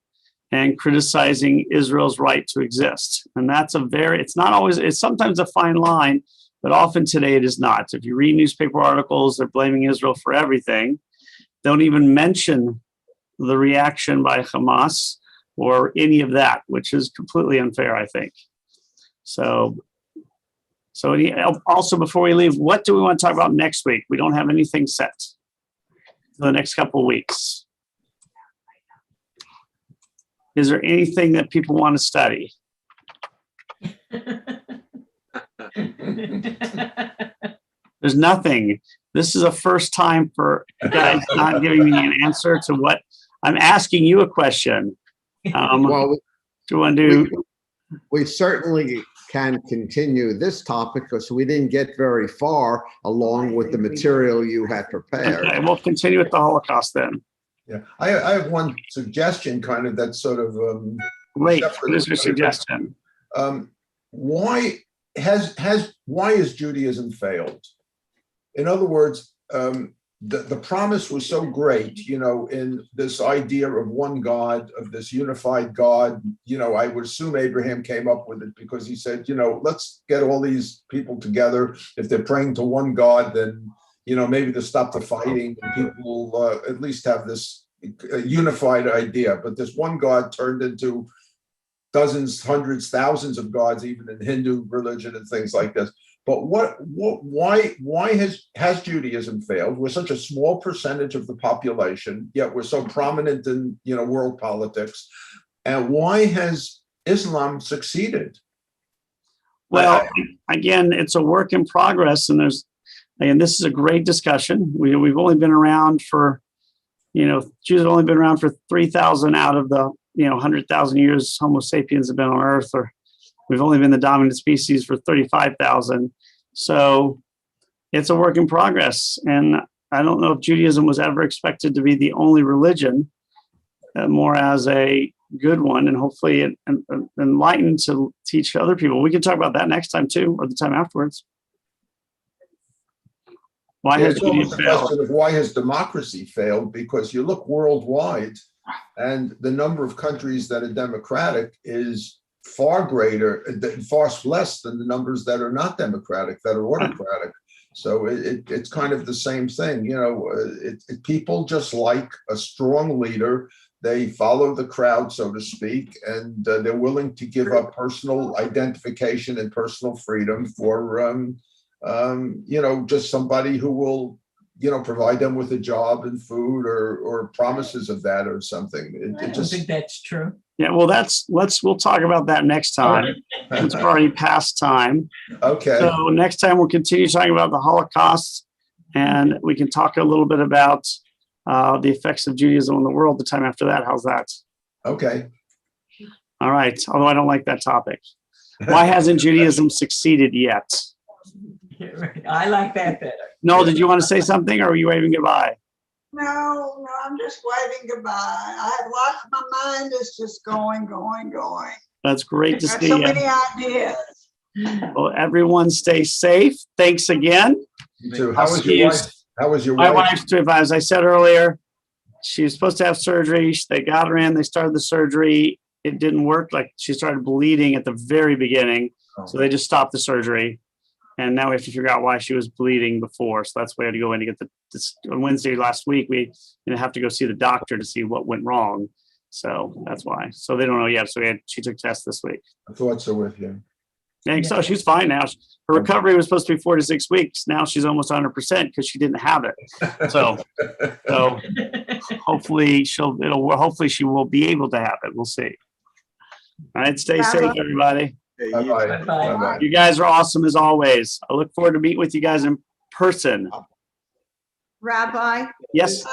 and criticizing Israel's right to exist. And that's it's not always, it's sometimes a fine line, but often today it is not. If you read newspaper articles, they're blaming Israel for everything. Don't even mention the reaction by Hamas or any of that, which is completely unfair, I think. So also, before we leave, what do we want to talk about next week? We don't have anything set for the next couple of weeks. Is there anything that people want to study? There's nothing. This is a first time for you guys not giving me an answer to what I'm asking you a question. Well, do you want to do? We certainly can continue this topic because we didn't get very far along with the material you had prepared. Okay, we'll continue with the Holocaust then. Yeah, I have one suggestion, kind of that sort of. Great. What is your suggestion? Why has Judaism failed? In other words, the promise was so great, in this idea of one God, of this unified God. I would assume Abraham came up with it because he said, let's get all these people together. If they're praying to one God, then maybe to stop the fighting, and people will at least have this unified idea. But this one God turned into dozens, hundreds, thousands of gods, even in Hindu religion and things like this. But why has Judaism failed? We're such a small percentage of the population, yet we're so prominent in world politics. And why has Islam succeeded? Well, again, it's a work in progress, and this is a great discussion. We've only been around for, Jews have only been around for 3,000 out of the 100,000 years Homo sapiens have been on Earth, or we've only been the dominant species for 35,000. So it's a work in progress. And I don't know if Judaism was ever expected to be the only religion, more as a good one, and hopefully enlightened to teach other people. We can talk about that next time too, or the time afterwards. Why has Judaism failed? Why has democracy failed? Because you look worldwide, and the number of countries that are democratic is far greater, far less than the numbers that are not democratic, that are autocratic. So it's kind of the same thing. People just like a strong leader. They follow the crowd, so to speak, and they're willing to give up personal identification and personal freedom for, just somebody who will, provide them with a job and food or promises of that or something. I don't think that's true. Yeah, well, we'll talk about that next time. It's already past time. Okay. So next time we'll continue talking about the Holocaust, and we can talk a little bit about the effects of Judaism on the world the time after that. How's that? Okay. All right. Although I don't like that topic. Why hasn't Judaism succeeded yet? I like that better. Noel, did you want to say something, or were you waving goodbye? No, I'm just waving goodbye. I have lots, my mind is just going. That's great to see. So many ideas. Well, everyone stay safe. Thanks again. You too. How was your wife? How was your wife? My wife's doing fine. As I said earlier, she was supposed to have surgery. They got her in. They started the surgery. It didn't work. Like, she started bleeding at the very beginning. So they just stopped the surgery. And now we have to figure out why she was bleeding before. So that's why we had to go in to get on Wednesday last week, we have to go see the doctor to see what went wrong. So that's why. So they don't know yet. So she took tests this week. I thought so with you. And so she's fine now. Her recovery was supposed to be 4 to 6 weeks. Now she's almost 100% because she didn't have it. So hopefully she will be able to have it. We'll see. All right, stay safe, everybody. Bye-bye. Bye-bye. Bye-bye. You guys are awesome as always. I look forward to meeting with you guys in person. Rabbi, Yes,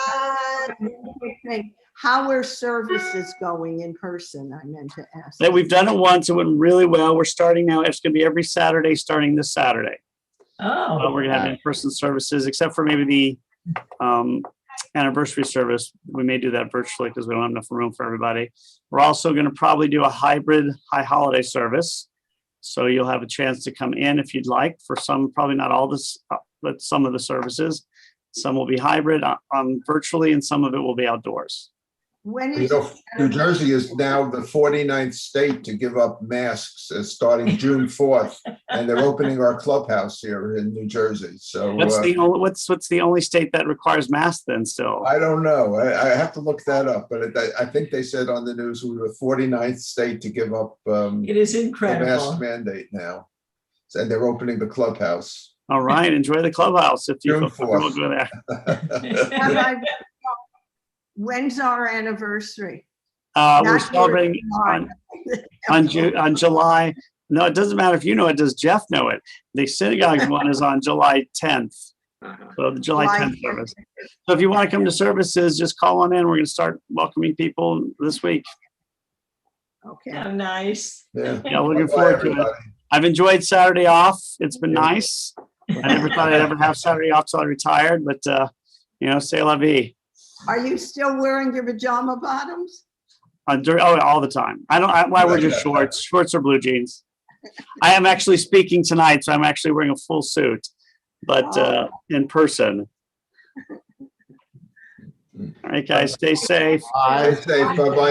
quick thing. How are services going in person? I meant to ask. that we've done it once. It went really well. We're starting now. It's going to be every Saturday, starting this Saturday. Oh, We're going to have in-person services, except for maybe the anniversary service. We may do that virtually because we don't have enough room for everybody. We're also going to probably do a hybrid high holiday service. So you'll have a chance to come in if you'd like for some, probably not all this, but some of the services. Some will be hybrid virtually, and some of it will be outdoors. When You is know, New Jersey is now the 49th state to give up masks starting June 4th, and they're opening our clubhouse here in New Jersey. So What's the only state that requires masks then still? I don't know. I have to look that up, but I think they said on the news we were the 49th state to give up it is the incredible. mask mandate now, and they're opening the clubhouse. All right, enjoy the clubhouse if you June feel comfortable 4th. go there. Rabbi, when's our anniversary? We're Not celebrating on July. No, it doesn't matter if you know it. Does Jeff know it? The synagogue one is on July 10th. So the July 10th service. So if you want to come to services, just call on in. We're going to start welcoming people this week. Okay. Oh, nice. Yeah, Looking Bye-bye, forward to it. everybody. I've enjoyed Saturday off. It's been nice. I never thought I'd ever have Saturday off till I retired, but c'est la vie. Are you still wearing your pajama bottoms? All the time. I wear just shorts or blue jeans. I am actually speaking tonight, so I'm actually wearing a full suit, but in person. All right, guys, stay safe. Stay safe. Bye-bye.